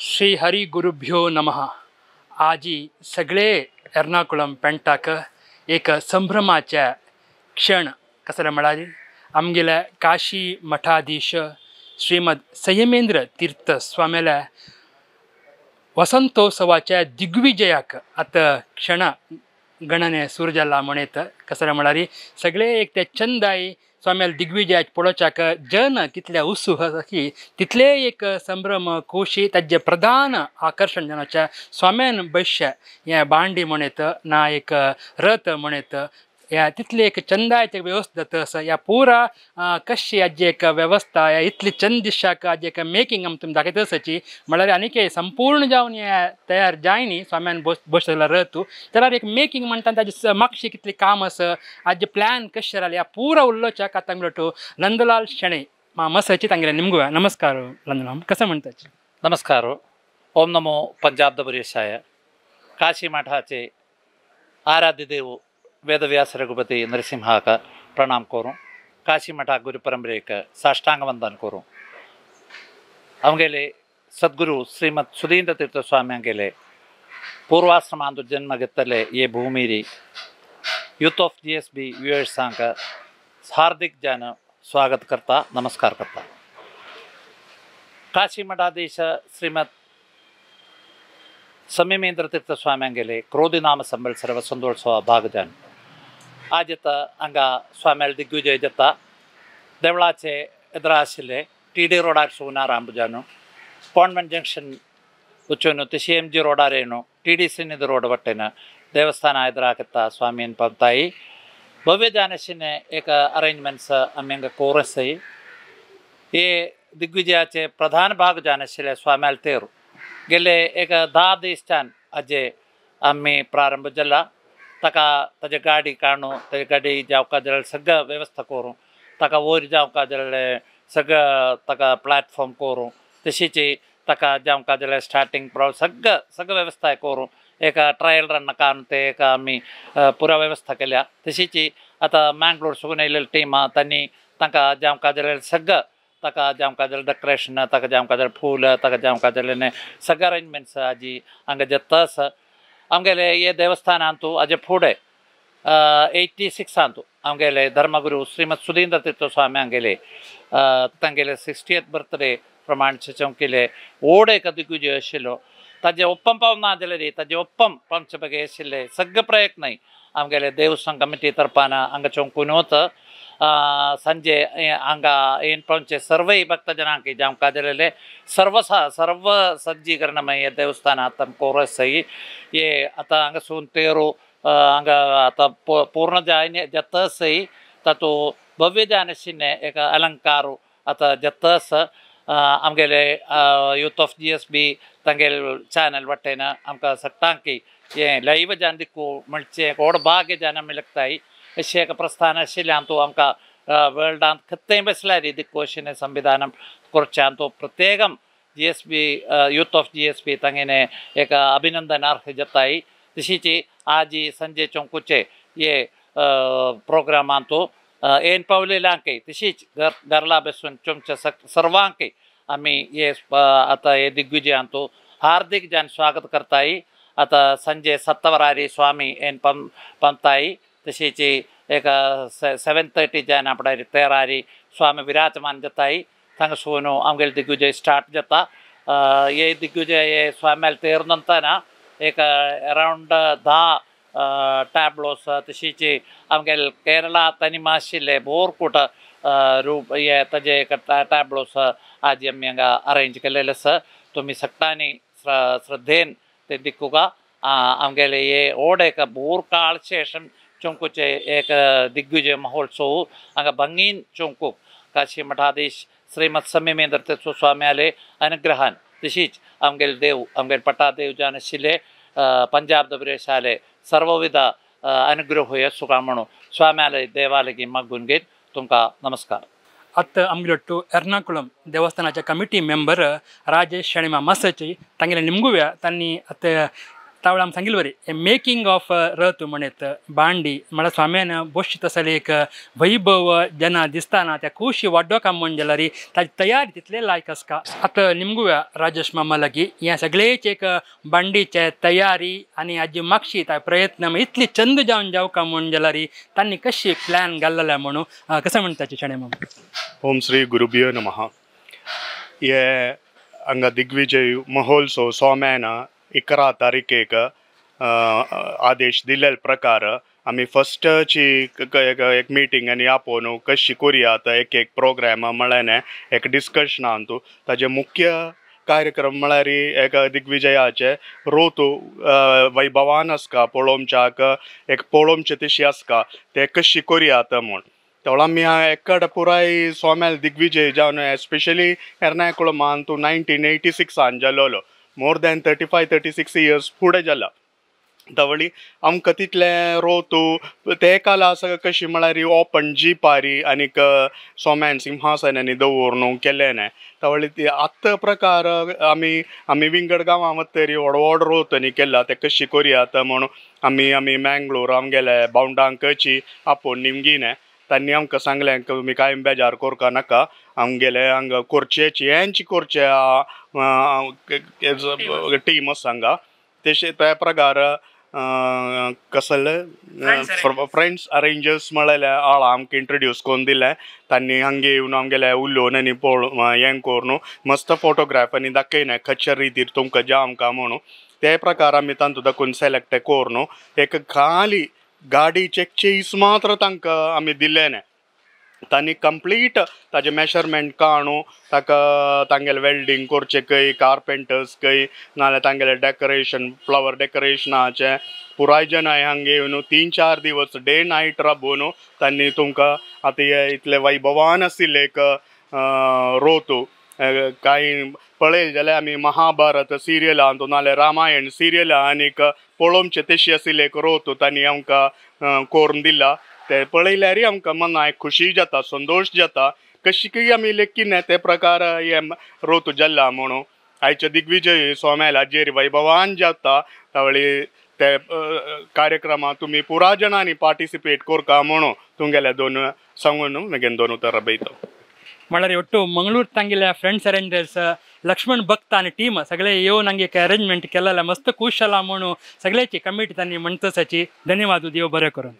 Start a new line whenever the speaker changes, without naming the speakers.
श्री हरी गुरुभ्यो नमः. आजी सगळे एर्नाकुलम पेंटाक एक संभ्रमाचे क्षण कसले म्हळ्यार आमगेले काशी मठाधीश श्रीमद संयमेंद्र तीर्थ स्वामेले वसंतोत्सवाच्या दिग्विजयाक आता क्षण गणने सुरू जाला म्हणत कसले म्हळ्यार सगळे एक ते चंदाई स्वाम्याल दिग्विजयाक पळोवच्याक जन कितले उत्सुक की तितले एक संभ्रम खोशी ताजे प्रधान आकर्षण जनाच्या स्वाम्यान भविष्य हे बांडी म्हणत ना एक रथ म्हणत या तितली एक चंदायचे व्यवस्थित आसा या पुरा कशी हाजी एक व्यवस्था या इतली चंद दिशाक हाजी एक मेकिंग तुमी दाखयता आसाची म्हळ्यार आनीक संपूर्ण जावन हे तयार जायनी स्वाम्यान बसयला रथ जाल्यार एक मेकिंग म्हणटा ताजी मागशी कितली काम आसा हाजे प्लॅन कशे जाले ह्या पुरा उरलोच्याक आतां म्हणटो नंदलाल शेणे मसाची तांगेले निमगो नमस्कार नंदलाल कसं म्हणटाचे
नमस्कार. ओम नमो पंजाब दबरेशाय. काशी मठाचे आराध्य देव वेदव्यास रघुपति नरसिंहाक प्रणाम करूँ. काशी मठा गुरु परंपरेक साष्टांग वंदन करूँ. अवंगेले सद्गुरु श्रीमद सुधींद्र तीर्थ स्वामी अंगेले पूर्वाश्रमांदु जन्म गित्तले ये भूमिरी यूथ ऑफ GSB व्यूअर्स हार्दिक जन स्वागत करता नमस्कार करता. काशी मठाधीश श्रीमद संयमेंद्र तीर्थ स्वामी अंगेले क्रोधी नाम संवत्सर वसंतोत्सव भागजन आज हांगा स्वाम्याल दिग्विजय जाता. देवळाचे एदर आशिल्ले TD रोडार सुनार आंबुजानु कॉन्वेंट जंक्शन वचून ते MG रोडार ಏನು TD सिनिद रोड वट्टेन देवस्थान एदराकता स्वामीन पंताई भव्य जानशिने एक अरेंजमेंट्स आम्ही कोरसई ये दिग्विजयाचे प्रधान भाग जानशिले स्वाम्याल तेरू गेले एक 10 दिवसान अजे आम्ही प्रारंभ जाला. ताका ताजे गाडी काडून ताजे गाडी जावका जाल्यार सगळं व्यवस्था करूं ताका वयर जावका जाल्यार सगळं ताका प्लॅटफॉर्म करूं तशीच ताका जावका जाल्यार स्टार्टिंग सगळं व्यवस्था करूं एक ट्रायल रन काडून ते एक आमी पुरा व्यवस्था केल्या. तशीच आतां मँगलोर सुगून येयलेली टीम तांणी तांकां जावका जाल्यार सगळं ताका जावका जाल्यार डेकोरेशन ताका जावका जाल्यार फूल ताका जावका जाल्यार सगळे अरेंजमेंट्स हाजी हांगा जेता आसा. आमगेले ये देवस्थानांतू हाजे फुडें 86 आमगेले धर्मगुरू श्रीमद सुधींद्र तीर्थ स्वामी हांगेले तांगेले 60th बर्थडे प्रमाण केले व्हड एक दिग्विजय आशिल्लो. ताजे ओप्पम पावना जाल्यार ताजे ओप्पम पावचे बगे आशिल्ले सगळे प्रयत्न आमगेले देवस्थान कमिटी तर्फान हांगा चोंकून संजे हांगा येन पावचे सर्व भक्त जनांक जावका जाल्यार सर्व सज्जीकरणमय देवस्थान आतां कोरसई ये आतां हांगासून तेरू हांगा आतां पूर्ण जतसई तातू भव्य जानशिने एक अलंकार आतां जतस आमगेले यूथ ऑफ GSB तांगेले चॅनल वट्टेन आमकां सट्टांकी ये लाईव्ह जान दिक्कू म्हणचे व्हड भाग्य जान आमी लागताय अशें एक प्रस्थान आशिल्लें हातूंत आमकां वर्ल्डांत खत्तें बसल्यार दिक्कू अशें संविधान करचें हातूंत प्रत्येकम GSB यूथ ऑफ GSB तांगेने एक अभिनंदनार्थ जाताय. तशीच आज संजय चौंकूचे ये प्रोग्रामांतू येन पावलेल्यांक तशीच घरला बसून तुमच्या सर्वांक आमी ये आतां हे दिग्विजयांतू हार्दिक जन स्वागत करताय. आतां संजय सत्तवरारी स्वामी येन पंताई तशीच एक 7:30 जान आपणारी तयारी स्वामी विराजमान जाताय. थांगसून आमगेले दिग्विजय स्टार्ट जाता. ये दिग्विजय ये स्वाम्याल तेर नंतर एक अराउंड 10 टॅब्लोस तशीच आमगेले केरळा तनिमा आशिल्ले बोरकूट रूप हे ताजे एक टॅब्लोस आज आमी हांगा अरेंज केलेले आसा. तुमी सगळ्यांनी श्रद्धेन ते दिक्कूगा आमगेले ये व्हड एक बोर काळ शेषम चोंकूचे एक दिग्विजय महोत्सव हांगा भंगीन चोंकूक काशी मठाधीश श्रीमद संयमेंद्र तीर्थ स्वामी आले अनुग्रहान तशीच आमगेले देव आमगेले पटादेव जान आशिल्ले पंजाब दबरेशाले सर्वविध अनुग्रह होय सुका म्हणून स्वाम्याले देवालय मागून घेत तुमकां नमस्कार.
आतां आमगेलो एर्नाकुलम देवस्थानाच्या कमिटी मेंबर राजेश शेणिमा मसाची तांगेले निमगुव्या तांणी आतां तावळ आम सांगिल बरी मेकिंग ऑफ रथ म्हणत बांडी मला स्वाम्यान बोश तसले एक वैभव जना दिसताना त्या खुशी वाड्डो काम म्हण जाल्यार ताजी तयारी तितले लायक आसका आतां निमगुया राजेश मामा लागी हे सगळेच एक बांडीचे तयारी आनी हाजी मागशी ता प्रयत्न इतली चंद जावन जावका म्हण जाल्यार तांणी कशी प्लॅन घाल्लेला म्हणून कसं म्हणटा शणे मामा.
ओम श्री गुरुभ्यो नमः. ये हांगा दिग्विजय महोत्सव सोम्यान 11 तारीखेक आदेश दिल्ले प्रकार आमी फस्टची एक मिटींग आनी आपोवन कशी करुया एक एक प्रोग्राम म्हळ्यार एक डिस्कशन आहा ताजे मुख्य कार्यक्रम म्हळ्यार एक दिग्विजयाचे रोतू वैभवान आसका पळोवमच्याक एक पळोवमचे तशी आसका ते कशी करुयात म्हूण तेवढा आमी एकडे पुराय सोम्याल दिग्विजय जावन एस्पेशली एर्नाकुलमान 1986 जाल्लो मोर दॅन 35-36 इयर्स फुडें जाला तवळी आमकां तितले रोतू ते काला कशी म्हळ्यार ओपन जिपारी आनीक सोम्यान सिंहासनांनी दवरून केले न्हय तवळी ती आत्त प्रकार आमी विंगड गांवां वतरी व्हड व्हड रोतनी केला ते कशी करुयात म्हणून आमी मँगलोर आमगेले बावंडांकची आपोवन निमगीन तांणी आमकां सांगलें तुमी कांय बेजार करका नाका आमगेले हांगा कोरचेची हेंची कोरचे टीम आसा हांगा तशें त्या प्रकार कसले फ्रेंड्स अरेंजर्स म्हळ्यार आळा आमकां इंट्रोड्यूस करून दिलें तांणी हांगा येवन आमगेले उलोवन आनी हें करून मस्त फोटोग्राफ आनी दाखयलें खंयच्या रितीर तुमकां जाय आमकां म्हणून ते प्रकार आमी तातूंत दाखोवन सिलेक्ट करून एक खाली गाडीचे चेस मात्र तांकां आमी दिले न्हय तांणी कंप्लीट ताजे मेजरमेंट काडून ताका तांगेले वेल्डिंग करचे खंय कार्पेंटर्स खंय नाल्यार तांगेले डेकोरेशन फ्लावर डेकोरेशनाचे पुराय जनाय हांगा येवन 3-4 दिवस डे नायट राबोवन तांणी तुमकां आतां इतले वैभवान आशिल्ले एक रोतू कांय पळयलें जाल्यार आमी महाभारत सिरियलां नाल्यार रामायण सिरियलां आनीक पळोवमचे तशी आशिल्ले एक रोतू तांणी आमकां करून दिला ते पळयल्यार आमकां मनाक खुशी जाता संतोश जाता कशी आमी लेखीन ते प्रकार हे रोतू जाल्ला म्हणून आयचे दिग्विजय सोम्याल हाजेर वैभवान जाता तावळी ते कार्यक्रमांत तुमी पुराय जाणांनी पार्टिसिपेट करता म्हणून तुमगेले दोन सांगून मागीर दोन उतर रबयता
म्हळ्यार ಒಟ್ಟು ಮಂಗಳೂರು ತಂಗಿಲ್ಲ ಫ್ರೆಂಡ್ಸ್ ಅರೇಂಜರ್ಸ್ लक्ष्मण भक्त आणि टीम सगळे येऊन हांगे एक अरेंजमेंट केलेला मस्त खुश जाला म्हणून सगळ्याची कमिटी त्यांनी म्हणतसाची धन्यवाद देव बरें करून.